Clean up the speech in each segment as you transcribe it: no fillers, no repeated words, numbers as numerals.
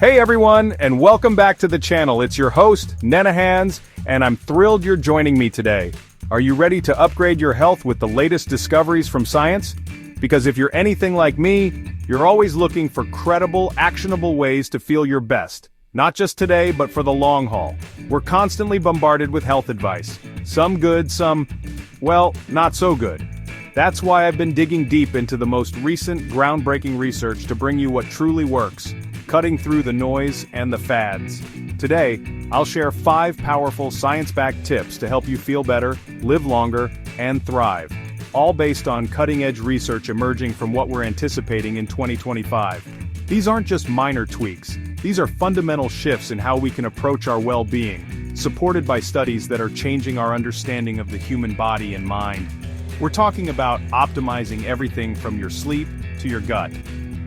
Hey everyone, and welcome back to the channel. It's your host, Nenahans, and I'm thrilled you're joining me today. Are you ready to upgrade your health with the latest discoveries from science? Because if you're anything like me, you're always looking for credible, actionable ways to feel your best. Not just today, but for the long haul. We're constantly bombarded with health advice. Some good, some, well, not so good. That's why I've been digging deep into the most recent, groundbreaking research to bring you what truly works, cutting through the noise and the fads. Today, I'll share 5 powerful science-backed tips to help you feel better, live longer, and thrive, all based on cutting-edge research emerging from what we're anticipating in 2025. These aren't just minor tweaks. These are fundamental shifts in how we can approach our well-being, supported by studies that are changing our understanding of the human body and mind. We're talking about optimizing everything from your sleep to your gut,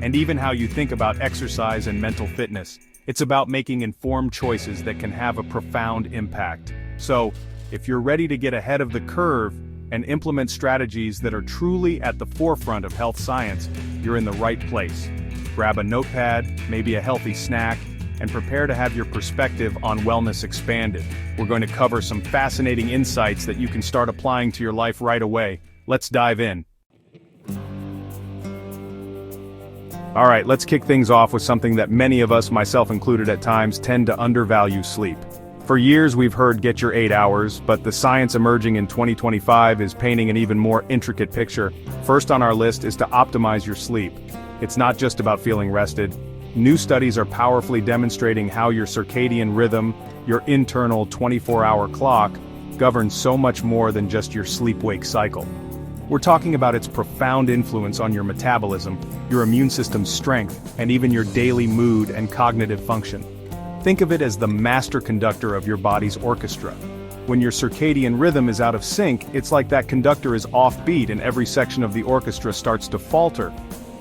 and even how you think about exercise and mental fitness. It's about making informed choices that can have a profound impact. So, if you're ready to get ahead of the curve and implement strategies that are truly at the forefront of health science, you're in the right place. Grab a notepad, maybe a healthy snack, and prepare to have your perspective on wellness expanded. We're going to cover some fascinating insights that you can start applying to your life right away. Let's dive in. All right, let's kick things off with something that many of us, myself included at times, tend to undervalue: sleep. For years we've heard get your 8 hours, but the science emerging in 2025 is painting an even more intricate picture. First on our list is to optimize your sleep. It's not just about feeling rested. New studies are powerfully demonstrating how your circadian rhythm, your internal 24-hour clock, governs so much more than just your sleep-wake cycle. We're talking about its profound influence on your metabolism, your immune system's strength, and even your daily mood and cognitive function. Think of it as the master conductor of your body's orchestra. When your circadian rhythm is out of sync, it's like that conductor is offbeat and every section of the orchestra starts to falter.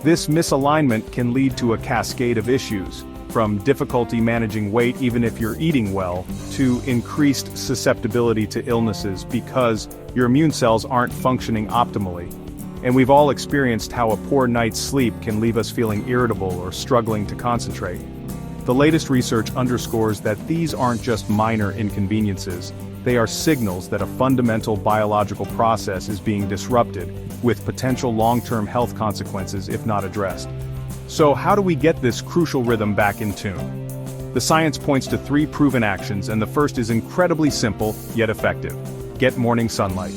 This misalignment can lead to a cascade of issues, from difficulty managing weight even if you're eating well, to increased susceptibility to illnesses because your immune cells aren't functioning optimally. And we've all experienced how a poor night's sleep can leave us feeling irritable or struggling to concentrate. The latest research underscores that these aren't just minor inconveniences. They are signals that a fundamental biological process is being disrupted, with potential long-term health consequences if not addressed. So how do we get this crucial rhythm back in tune? The science points to 3 proven actions, and the first is incredibly simple, yet effective. Get morning sunlight.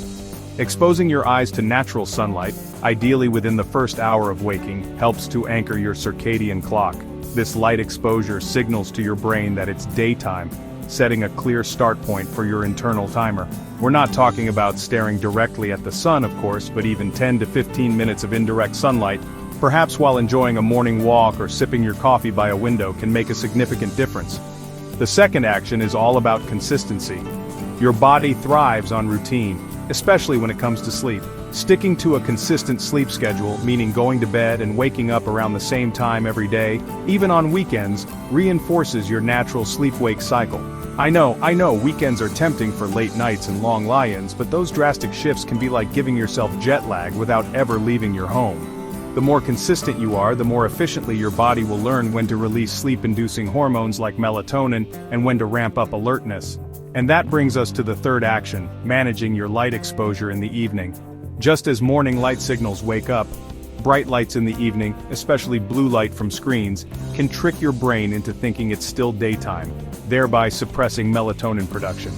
Exposing your eyes to natural sunlight, ideally within the first hour of waking, helps to anchor your circadian clock. This light exposure signals to your brain that it's daytime, setting a clear start point for your internal timer. We're not talking about staring directly at the sun, of course, but even 10 to 15 minutes of indirect sunlight, perhaps while enjoying a morning walk or sipping your coffee by a window, can make a significant difference. The second action is all about consistency. Your body thrives on routine, especially when it comes to sleep. Sticking to a consistent sleep schedule, meaning going to bed and waking up around the same time every day, even on weekends, reinforces your natural sleep-wake cycle. I know, weekends are tempting for late nights and long lie-ins, but those drastic shifts can be like giving yourself jet lag without ever leaving your home. The more consistent you are, the more efficiently your body will learn when to release sleep-inducing hormones like melatonin and when to ramp up alertness. And that brings us to the third action, managing your light exposure in the evening. Just as morning light signals wake up, bright lights in the evening, especially blue light from screens, can trick your brain into thinking it's still daytime, thereby suppressing melatonin production.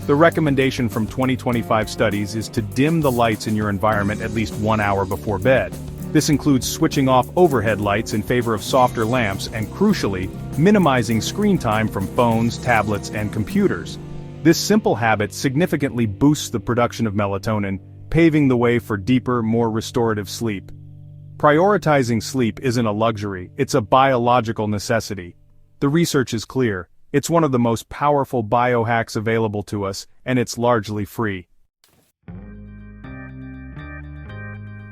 The recommendation from 2025 studies is to dim the lights in your environment at least 1 hour before bed. This includes switching off overhead lights in favor of softer lamps and, crucially, minimizing screen time from phones, tablets, and computers. This simple habit significantly boosts the production of melatonin, paving the way for deeper, more restorative sleep. Prioritizing sleep isn't a luxury, it's a biological necessity. The research is clear. It's one of the most powerful biohacks available to us, and it's largely free.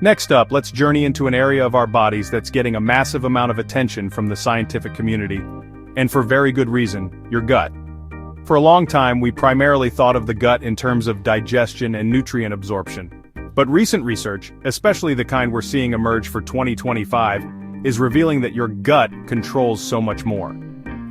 Next up, let's journey into an area of our bodies that's getting a massive amount of attention from the scientific community. And for very good reason, your gut. For a long time, we primarily thought of the gut in terms of digestion and nutrient absorption. But recent research, especially the kind we're seeing emerge for 2025, is revealing that your gut controls so much more.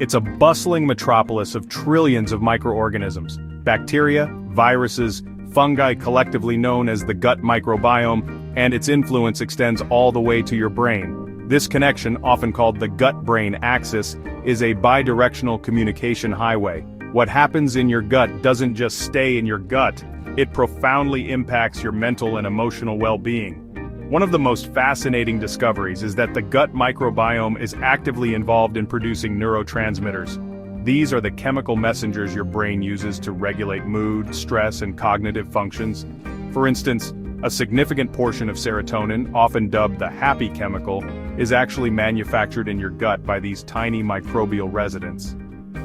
It's a bustling metropolis of trillions of microorganisms, bacteria, viruses, fungi collectively known as the gut microbiome, and its influence extends all the way to your brain. This connection, often called the gut-brain axis, is a bidirectional communication highway. What happens in your gut doesn't just stay in your gut, it profoundly impacts your mental and emotional well-being. One of the most fascinating discoveries is that the gut microbiome is actively involved in producing neurotransmitters. These are the chemical messengers your brain uses to regulate mood, stress, and cognitive functions. For instance, a significant portion of serotonin, often dubbed the happy chemical, is actually manufactured in your gut by these tiny microbial residents.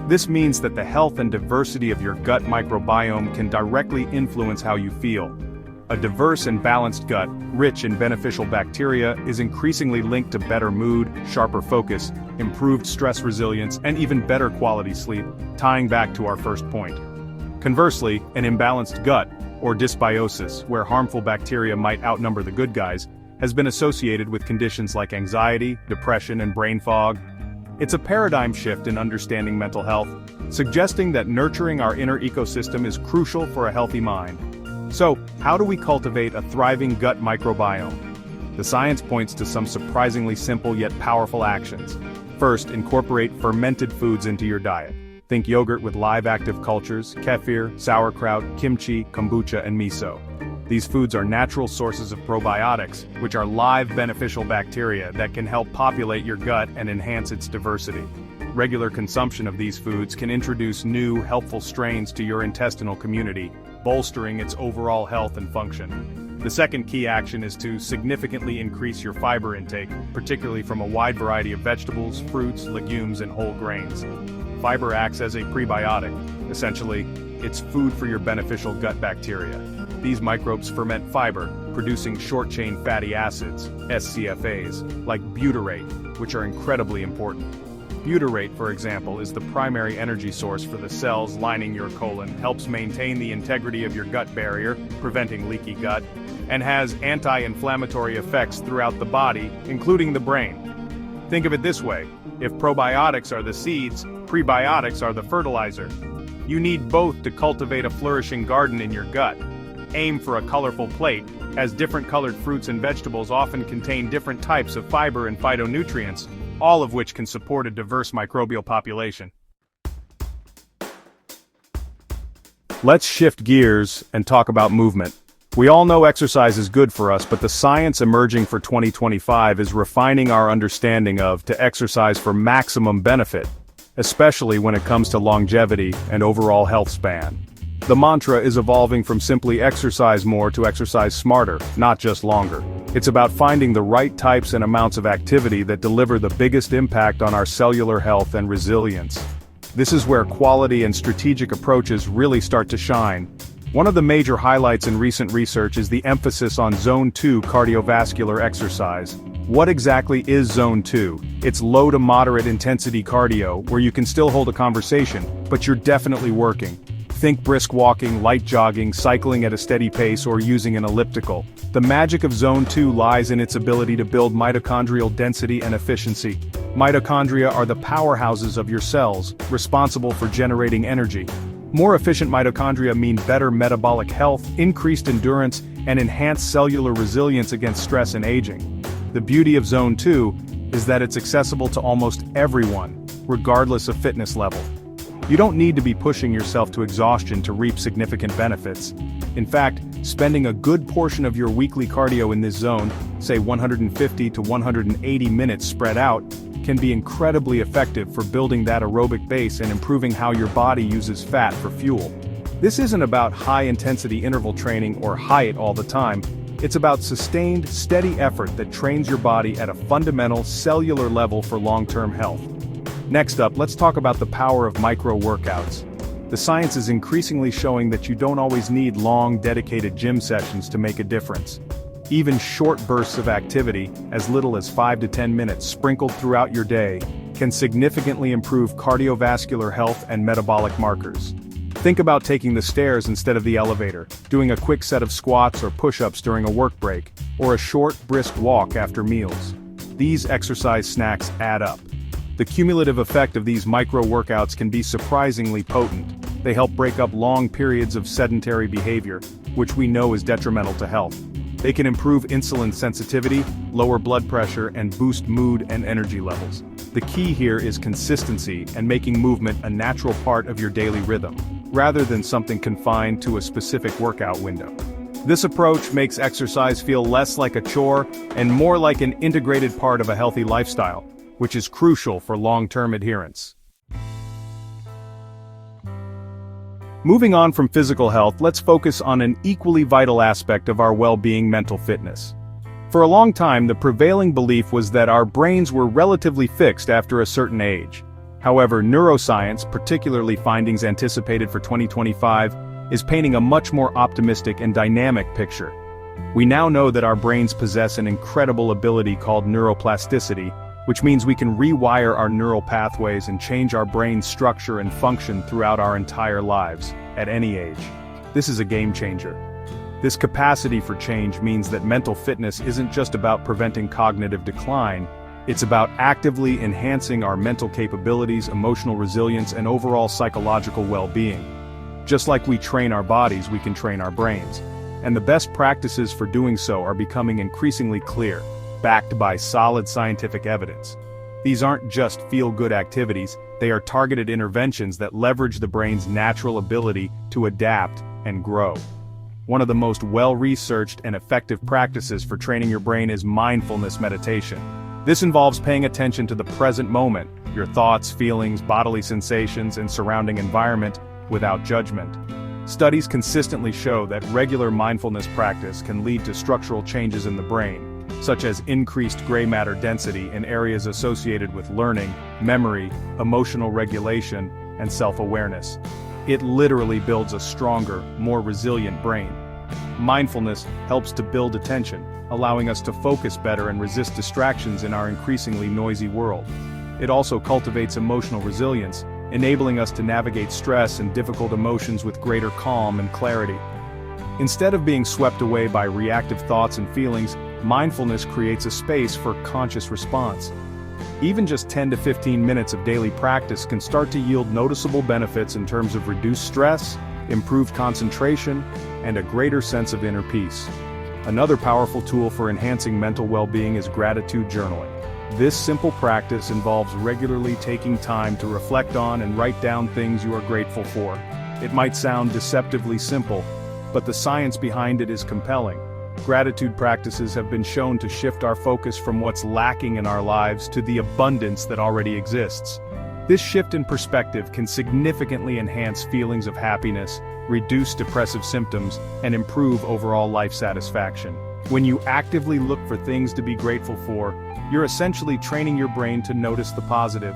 This means that the health and diversity of your gut microbiome can directly influence how you feel. A diverse and balanced gut, rich in beneficial bacteria, is increasingly linked to better mood, sharper focus, improved stress resilience, and even better quality sleep, tying back to our first point. Conversely, an imbalanced gut, or dysbiosis, where harmful bacteria might outnumber the good guys, has been associated with conditions like anxiety, depression, and brain fog. It's a paradigm shift in understanding mental health, suggesting that nurturing our inner ecosystem is crucial for a healthy mind. So, how do we cultivate a thriving gut microbiome? The science points to some surprisingly simple yet powerful actions. First, incorporate fermented foods into your diet. Think yogurt with live active cultures, kefir, sauerkraut, kimchi, kombucha, and miso. These foods are natural sources of probiotics, which are live beneficial bacteria that can help populate your gut and enhance its diversity. Regular consumption of these foods can introduce new, helpful strains to your intestinal community, bolstering its overall health and function. The second key action is to significantly increase your fiber intake, particularly from a wide variety of vegetables, fruits, legumes, and whole grains. Fiber acts as a prebiotic. Essentially, it's food for your beneficial gut bacteria. These microbes ferment fiber, producing short-chain fatty acids, SCFAs, like butyrate, which are incredibly important. Butyrate, for example, is the primary energy source for the cells lining your colon, helps maintain the integrity of your gut barrier, preventing leaky gut, and has anti-inflammatory effects throughout the body, including the brain. Think of it this way: if probiotics are the seeds, prebiotics are the fertilizer. You need both to cultivate a flourishing garden in your gut. Aim for a colorful plate, as different colored fruits and vegetables often contain different types of fiber and phytonutrients, all of which can support a diverse microbial population. Let's shift gears and talk about movement. We all know exercise is good for us, but the science emerging for 2025 is refining our understanding to exercise for maximum benefit, especially when it comes to longevity and overall health span. The mantra is evolving from simply exercise more to exercise smarter, not just longer. It's about finding the right types and amounts of activity that deliver the biggest impact on our cellular health and resilience. This is where quality and strategic approaches really start to shine. One of the major highlights in recent research is the emphasis on Zone 2 cardiovascular exercise. What exactly is Zone 2? It's low to moderate intensity cardio, where you can still hold a conversation, but you're definitely working. Think brisk walking, light jogging, cycling at a steady pace, or using an elliptical. The magic of Zone 2 lies in its ability to build mitochondrial density and efficiency. Mitochondria are the powerhouses of your cells, responsible for generating energy. More efficient mitochondria mean better metabolic health, increased endurance, and enhanced cellular resilience against stress and aging. The beauty of Zone 2 is that it's accessible to almost everyone, regardless of fitness level. You don't need to be pushing yourself to exhaustion to reap significant benefits. In fact, spending a good portion of your weekly cardio in this zone, say 150 to 180 minutes spread out, can be incredibly effective for building that aerobic base and improving how your body uses fat for fuel. This isn't about high-intensity interval training or HIIT all the time. It's about sustained, steady effort that trains your body at a fundamental cellular level for long-term health. Next up, let's talk about the power of micro-workouts. The science is increasingly showing that you don't always need long, dedicated gym sessions to make a difference. Even short bursts of activity, as little as 5 to 10 minutes sprinkled throughout your day, can significantly improve cardiovascular health and metabolic markers. Think about taking the stairs instead of the elevator, doing a quick set of squats or push-ups during a work break, or a short, brisk walk after meals. These exercise snacks add up. The cumulative effect of these micro-workouts can be surprisingly potent. They help break up long periods of sedentary behavior, which we know is detrimental to health. They can improve insulin sensitivity, lower blood pressure, and boost mood and energy levels. The key here is consistency and making movement a natural part of your daily rhythm, rather than something confined to a specific workout window. This approach makes exercise feel less like a chore and more like an integrated part of a healthy lifestyle, which is crucial for long-term adherence. Moving on from physical health, let's focus on an equally vital aspect of our well-being: mental fitness. For a long time, the prevailing belief was that our brains were relatively fixed after a certain age. However, neuroscience, particularly findings anticipated for 2025, is painting a much more optimistic and dynamic picture. We now know that our brains possess an incredible ability called neuroplasticity, which means we can rewire our neural pathways and change our brain's structure and function throughout our entire lives, at any age. This is a game changer. This capacity for change means that mental fitness isn't just about preventing cognitive decline, it's about actively enhancing our mental capabilities, emotional resilience, and overall psychological well-being. Just like we train our bodies, we can train our brains. And the best practices for doing so are becoming increasingly clear, backed by solid scientific evidence. These aren't just feel-good activities, they are targeted interventions that leverage the brain's natural ability to adapt and grow. One of the most well-researched and effective practices for training your brain is mindfulness meditation. This involves paying attention to the present moment, your thoughts, feelings, bodily sensations, and surrounding environment, without judgment. Studies consistently show that regular mindfulness practice can lead to structural changes in the brain, such as increased gray matter density in areas associated with learning, memory, emotional regulation, and self-awareness. It literally builds a stronger, more resilient brain. Mindfulness helps to build attention, allowing us to focus better and resist distractions in our increasingly noisy world. It also cultivates emotional resilience, enabling us to navigate stress and difficult emotions with greater calm and clarity. Instead of being swept away by reactive thoughts and feelings, mindfulness creates a space for conscious response. Even just 10 to 15 minutes of daily practice can start to yield noticeable benefits in terms of reduced stress, improved concentration, and a greater sense of inner peace. Another powerful tool for enhancing mental well-being is gratitude journaling. This simple practice involves regularly taking time to reflect on and write down things you are grateful for. It might sound deceptively simple, but the science behind it is compelling. Gratitude practices have been shown to shift our focus from what's lacking in our lives to the abundance that already exists. This shift in perspective can significantly enhance feelings of happiness, reduce depressive symptoms, and improve overall life satisfaction. When you actively look for things to be grateful for, you're essentially training your brain to notice the positive.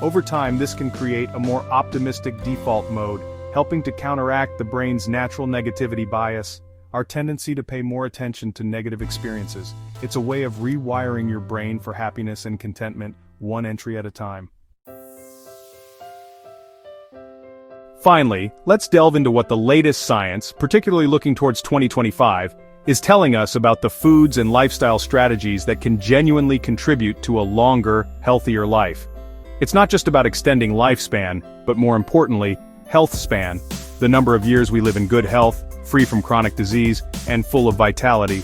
Over time, this can create a more optimistic default mode, helping to counteract the brain's natural negativity bias, our tendency to pay more attention to negative experiences. It's a way of rewiring your brain for happiness and contentment, one entry at a time. Finally, let's delve into what the latest science, particularly looking towards 2025, is telling us about the foods and lifestyle strategies that can genuinely contribute to a longer, healthier life. It's not just about extending lifespan, but more importantly, health span, the number of years we live in good health, free from chronic disease, and full of vitality.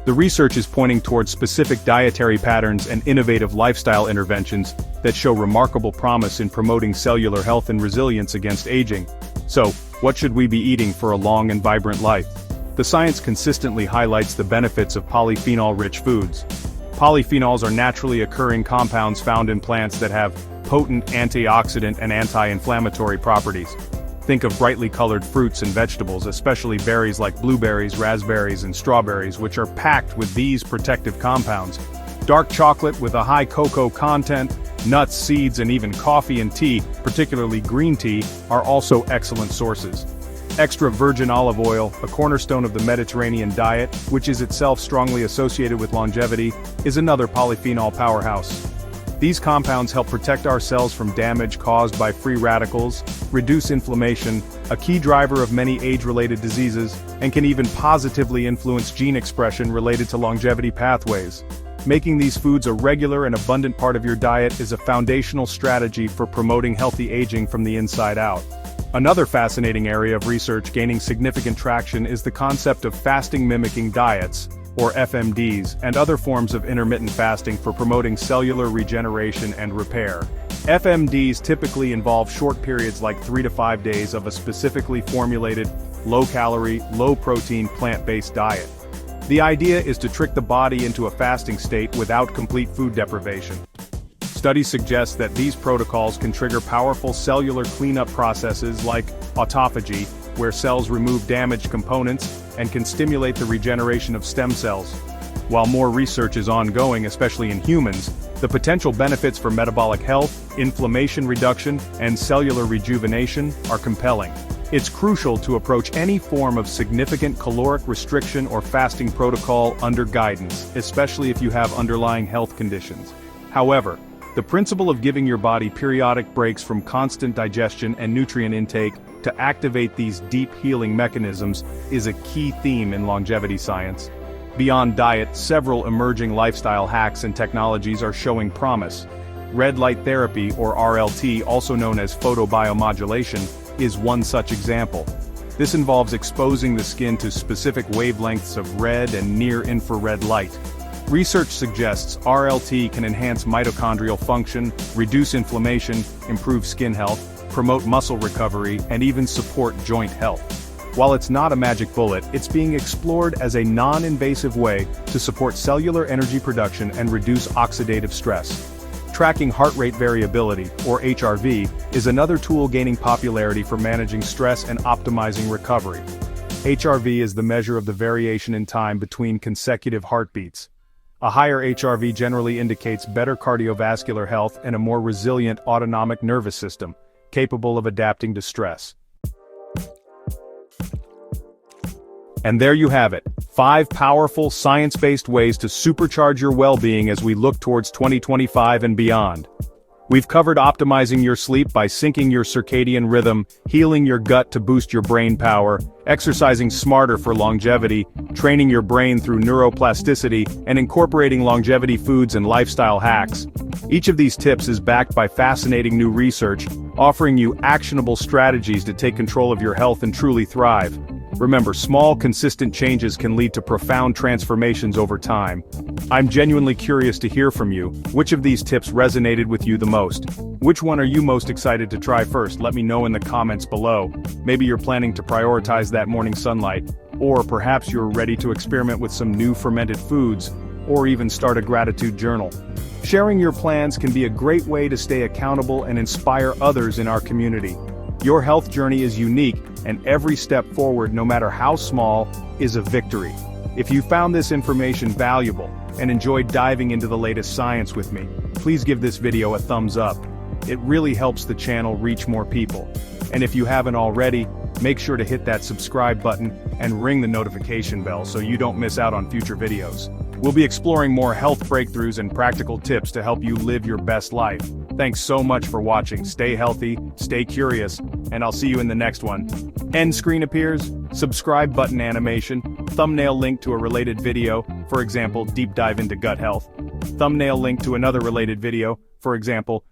The research is pointing towards specific dietary patterns and innovative lifestyle interventions that show remarkable promise in promoting cellular health and resilience against aging. So, what should we be eating for a long and vibrant life? The science consistently highlights the benefits of polyphenol-rich foods. Polyphenols are naturally occurring compounds found in plants that have potent antioxidant and anti-inflammatory properties. Think of brightly colored fruits and vegetables, especially berries like blueberries, raspberries, and strawberries, which are packed with these protective compounds. Dark chocolate with a high cocoa content, nuts, seeds, and even coffee and tea, particularly green tea, are also excellent sources. Extra virgin olive oil, a cornerstone of the Mediterranean diet, which is itself strongly associated with longevity, is another polyphenol powerhouse. These compounds help protect our cells from damage caused by free radicals, reduce inflammation, a key driver of many age-related diseases, and can even positively influence gene expression related to longevity pathways. Making these foods a regular and abundant part of your diet is a foundational strategy for promoting healthy aging from the inside out. Another fascinating area of research gaining significant traction is the concept of fasting mimicking diets, or FMDs, and other forms of intermittent fasting for promoting cellular regeneration and repair. FMDs typically involve short periods like 3 to 5 days of a specifically formulated, low-calorie, low-protein plant-based diet. The idea is to trick the body into a fasting state without complete food deprivation. Studies suggest that these protocols can trigger powerful cellular cleanup processes like autophagy, where cells remove damaged components, and can stimulate the regeneration of stem cells. While more research is ongoing, especially in humans, the potential benefits for metabolic health, inflammation reduction, and cellular rejuvenation are compelling. It's crucial to approach any form of significant caloric restriction or fasting protocol under guidance, especially if you have underlying health conditions. However, the principle of giving your body periodic breaks from constant digestion and nutrient intake to activate these deep healing mechanisms is a key theme in longevity science. Beyond diet, several emerging lifestyle hacks and technologies are showing promise. Red light therapy, or RLT, also known as photobiomodulation, is one such example. This involves exposing the skin to specific wavelengths of red and near-infrared light. Research suggests RLT can enhance mitochondrial function, reduce inflammation, improve skin health, promote muscle recovery, and even support joint health. While it's not a magic bullet, it's being explored as a non-invasive way to support cellular energy production and reduce oxidative stress. Tracking heart rate variability, or HRV, is another tool gaining popularity for managing stress and optimizing recovery. HRV is the measure of the variation in time between consecutive heartbeats. A higher HRV generally indicates better cardiovascular health and a more resilient autonomic nervous system, capable of adapting to stress. And there you have it, 5 powerful, science-based ways to supercharge your well-being as we look towards 2025 and beyond. We've covered optimizing your sleep by syncing your circadian rhythm, healing your gut to boost your brain power, exercising smarter for longevity, training your brain through neuroplasticity, and incorporating longevity foods and lifestyle hacks. Each of these tips is backed by fascinating new research, offering you actionable strategies to take control of your health and truly thrive. Remember, small, consistent changes can lead to profound transformations over time. I'm genuinely curious to hear from you. Which of these tips resonated with you the most? Which one are you most excited to try first? Let me know in the comments below. Maybe you're planning to prioritize that morning sunlight, or perhaps you're ready to experiment with some new fermented foods, or even start a gratitude journal. Sharing your plans can be a great way to stay accountable and inspire others in our community. Your health journey is unique, and every step forward, no matter how small, is a victory. If you found this information valuable and enjoyed diving into the latest science with me, please give this video a thumbs up. It really helps the channel reach more people. And if you haven't already, make sure to hit that subscribe button and ring the notification bell so you don't miss out on future videos. We'll be exploring more health breakthroughs and practical tips to help you live your best life. Thanks so much for watching. Stay healthy, stay curious, and I'll see you in the next one. End screen appears, subscribe button animation, thumbnail link to a related video, for example, deep dive into gut health. Thumbnail link to another related video, for example,